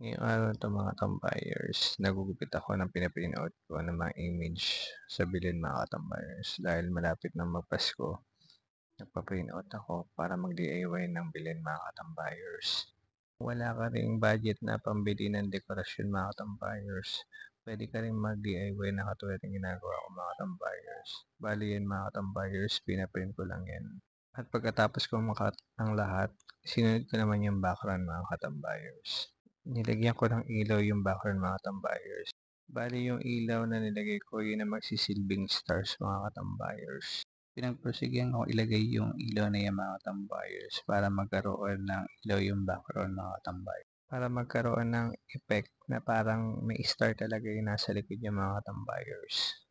Ngayong araw na 'to mga tambayers, nagugupit ako ng pina-print out ko ng mga image sa bilin mga katambayers. Dahil malapit na magpasko, nagpa-print out ako para mag-DIY ng bilin mga katambayers. Kung wala ka ring budget na pambili ng dekorasyon mga katambayers, pwede ka ring mag-DIY na katulad ng ginagawa ko mga katambayers. Bali yan mga katambayers, pina-print ko lang yan. At pagkatapos ko makat ang lahat, sinunod ko naman yung background mga katambayers. Nilagyan ko ng ilaw yung background mga tambayers. Bali yung ilaw na nilagay ko yun ang magsisilbing stars mga katambayers. Pinagprosigihan ko ilagay yung ilaw na yung mga tambayers para magkaroon ng ilaw yung background mga tambayers. Para magkaroon ng effect na parang may star talaga yung nasa likod yung mga tambayers.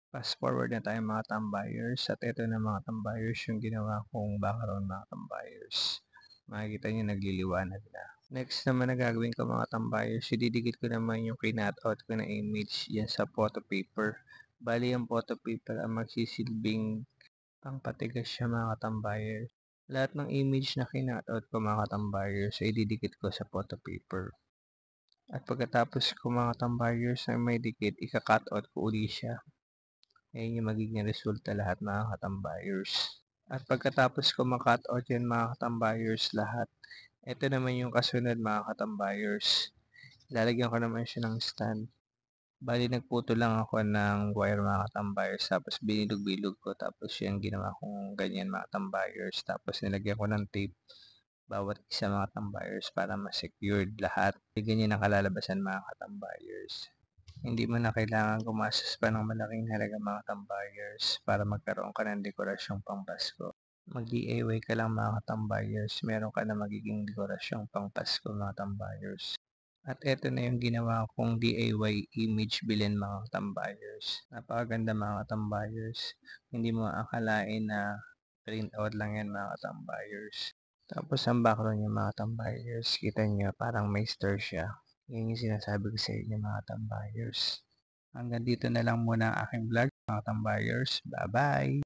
Fast forward na tayo mga tambayers at ito na mga tambayers yung ginawa kong background mga tambayers. Makikita nyo nagliliwanag na. Next naman na gagawin ko mga tambayers, ididikit ko naman yung out ko na image yan sa photo paper. Bali yung photo paper ang magsisilbing pangpatigas siya mga tambayers. Lahat ng image na out ko mga tambayers ay ididikit ko sa photo paper. At pagkatapos ko mga tambayers na may dikit, ika-cut out ko uli siya. Ayan yung magiging resulta lahat mga katambayers. At pagkatapos ko ma-cut out yan mga katambayers lahat, ito naman yung kasunod mga katambayers. Lalagyan ko naman siya ng stand. Bali nagputo lang ako ng wire mga katambayers tapos binilog-bilog ko tapos yan ginawa kong ganyan mga katambayers tapos nilagyan ko ng tape bawat isa mga katambayers para ma-secured lahat. Ganyan ang kalalabasan mga katambayers. Hindi mo na kailangan gumastos pa ng malaking halaga mga tambayers para magkaroon ka ng dekorasyong pang Pasko. Mag-DIY ka lang mga tambayers, meron ka na magiging dekorasyong pang Pasko mga tambayers. At eto na yung ginawa kong DIY image bilin mga tambayers. Napakaganda mga tambayers. Hindi mo akalain na print out lang yan mga tambayers. Tapos ang background niya mga tambayers, kita niyo parang may star siya. Yan yung sinasabi ko sa inyo mga tambayers. Hanggang dito na lang muna ang aking vlog mga tambayers. Bye-bye!